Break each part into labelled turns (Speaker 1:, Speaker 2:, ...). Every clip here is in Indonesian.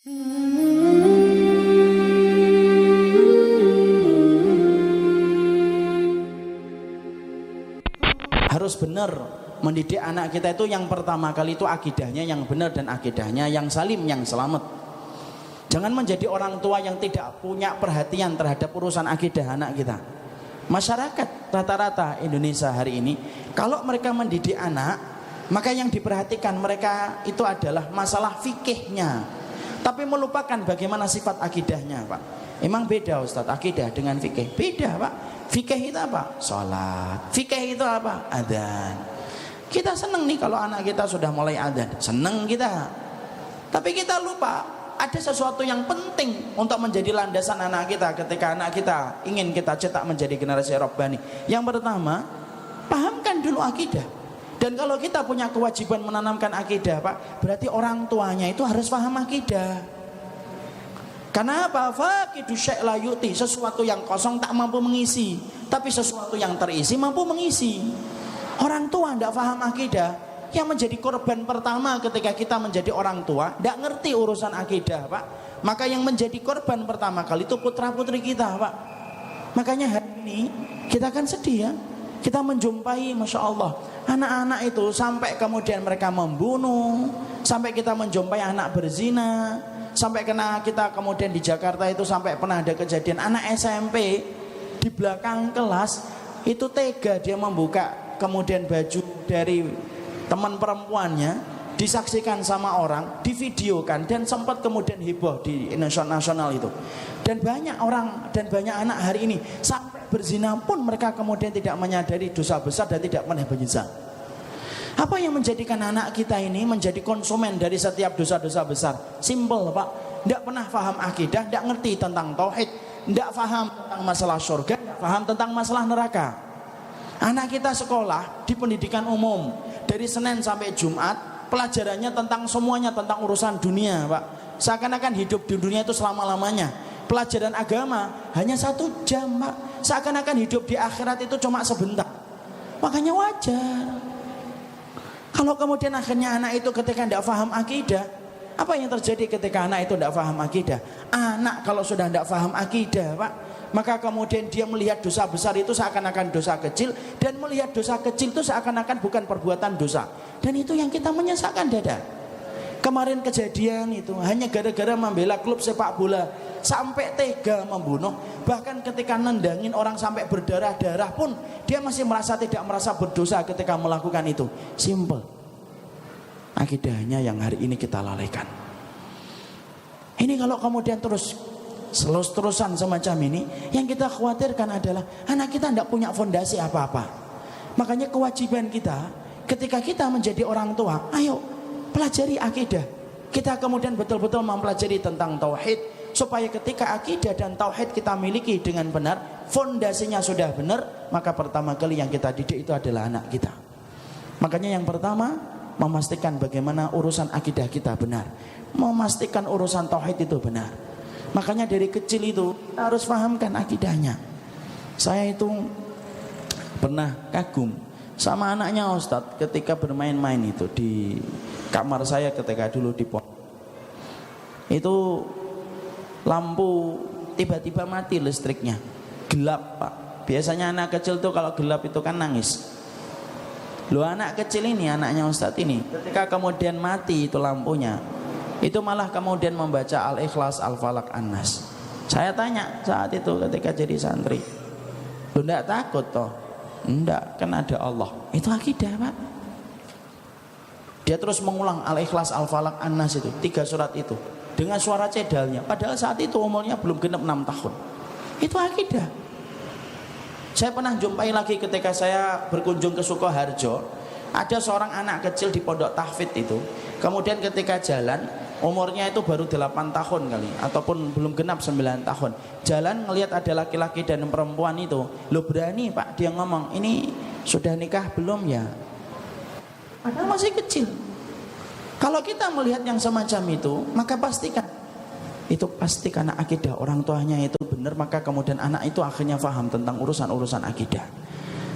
Speaker 1: Harus benar mendidik anak kita itu, yang pertama kali itu akidahnya yang benar dan akidahnya yang salim, yang selamat. Jangan menjadi orang tua yang tidak punya perhatian terhadap urusan akidah anak kita. Masyarakat rata-rata Indonesia hari ini, kalau mereka mendidik anak, maka yang diperhatikan mereka itu adalah masalah fikihnya, tapi melupakan bagaimana sifat akidahnya, Pak. Emang beda Ustadz, akidah dengan fikih? Beda, Pak. Fikih itu apa? Sholat. Fikih itu apa? Adzan. Kita senang nih kalau anak kita sudah mulai adzan, senang kita. Tapi kita lupa ada sesuatu yang penting untuk menjadi landasan anak kita ketika anak kita ingin kita cetak menjadi generasi Rabbani. Yang pertama, pahamkan dulu akidah. Dan kalau kita punya kewajiban menanamkan akidah, Pak, berarti orang tuanya itu harus paham akidah. Karena apa? Faqidu syai' la yu'ti, sesuatu yang kosong tak mampu mengisi, tapi sesuatu yang terisi mampu mengisi. Orang tua tidak paham akidah, yang menjadi korban pertama ketika kita menjadi orang tua tidak ngerti urusan akidah, Pak. Maka yang menjadi korban pertama kali itu putra putri kita, Pak. Makanya hari ini kita kan sedih ya, kita menjumpai Masya Allah anak-anak itu sampai kemudian mereka membunuh, sampai kita menjumpai anak berzina, sampai kena kita kemudian di Jakarta itu sampai pernah ada kejadian anak SMP di belakang kelas itu tega dia membuka kemudian baju dari teman perempuannya, disaksikan sama orang, divideokan, dan sempat kemudian heboh di nasional itu. Dan banyak orang dan banyak anak hari ini sampai berzina pun mereka kemudian tidak menyadari dosa besar dan tidak pernah menyesal. Apa yang menjadikan anak kita ini menjadi konsumen dari setiap dosa-dosa besar? Simple, Pak. Tidak pernah paham akidah, tidak ngerti tentang tauhid, tidak paham tentang masalah surga, tidak paham tentang masalah neraka. Anak kita sekolah di pendidikan umum dari Senin sampai Jumat, pelajarannya tentang semuanya tentang urusan dunia, Pak. Seakan-akan hidup di dunia itu selama-lamanya. Pelajaran agama hanya 1 jam, Pak. Seakan-akan hidup di akhirat itu cuma sebentar. Makanya wajar kalau kemudian akhirnya anak itu ketika tidak paham akidah. Apa yang terjadi ketika anak itu tidak paham akidah? Anak kalau sudah tidak paham akidah, Pak, maka kemudian dia melihat dosa besar itu seakan-akan dosa kecil, dan melihat dosa kecil itu seakan-akan bukan perbuatan dosa. Dan itu yang kita menyesakkan dada. Kemarin kejadian itu hanya gara-gara membela klub sepak bola sampai tega membunuh. Bahkan ketika nendangin orang sampai berdarah-darah pun dia masih merasa tidak merasa berdosa ketika melakukan itu. Simple. Akidahnya yang hari ini kita lalaikan. Ini kalau kemudian terus-terusan semacam ini, yang kita khawatirkan adalah anak kita tidak punya fondasi apa-apa. Makanya kewajiban kita ketika kita menjadi orang tua, ayo pelajari akidah. Kita kemudian betul-betul mempelajari tentang tauhid, supaya ketika akidah dan tauhid kita miliki dengan benar, fondasinya sudah benar, maka pertama kali yang kita didik itu adalah anak kita. Makanya yang pertama, memastikan bagaimana urusan akidah kita benar, memastikan urusan tauhid itu benar. Makanya dari kecil itu harus pahamkan akidahnya. Saya itu pernah kagum sama anaknya Ustadz ketika bermain-main itu di kamar saya ketika dulu di pondok. Itu lampu tiba-tiba mati listriknya, gelap, Pak. Biasanya anak kecil tuh kalau gelap itu kan nangis. Loh, anak kecil ini, anaknya Ustadz ini, ketika kemudian mati itu lampunya, itu malah kemudian membaca Al-Ikhlas, Al-Falaq, An-Nas. Saya tanya saat itu ketika jadi santri, lu enggak takut toh? Enggak, kan ada Allah. Itu akidah, Pak. Dia terus mengulang Al-Ikhlas, Al-Falaq, An-Nas itu 3 surat itu dengan suara cedalnya, padahal saat itu umurnya belum genap 6 tahun. Itu akidah. Saya pernah jumpai lagi ketika saya berkunjung ke Sukoharjo, ada seorang anak kecil di pondok tahfidz itu. Kemudian ketika jalan, umurnya itu baru 8 tahun kali, ataupun belum genap 9 tahun. Jalan ngelihat ada laki-laki dan perempuan itu. Lo berani, Pak, dia ngomong, ini sudah nikah belum ya? Padahal masih kecil. Kalau kita melihat yang semacam itu, maka pastikan itu pasti karena akidah orang tuanya itu benar, maka kemudian anak itu akhirnya paham tentang urusan-urusan akidah.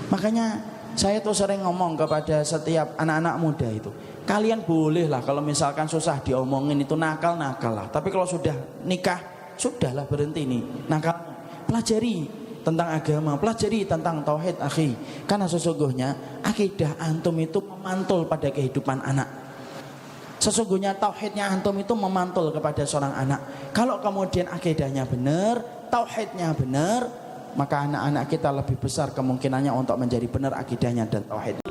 Speaker 1: Makanya Saya tuh sering ngomong kepada setiap anak-anak muda itu, kalian bolehlah kalau misalkan susah diomongin itu nakal-nakal lah. Tapi kalau sudah nikah, sudahlah berhenti nih nakal. Pelajari tentang agama, pelajari tentang tauhid akhi. Karena sesungguhnya akidah antum itu memantul pada kehidupan anak. Sesungguhnya tauhidnya antum itu memantul kepada seorang anak. Kalau kemudian akidahnya benar, tauhidnya benar, maka anak-anak kita lebih besar kemungkinannya untuk menjadi benar akidahnya dan tauhid.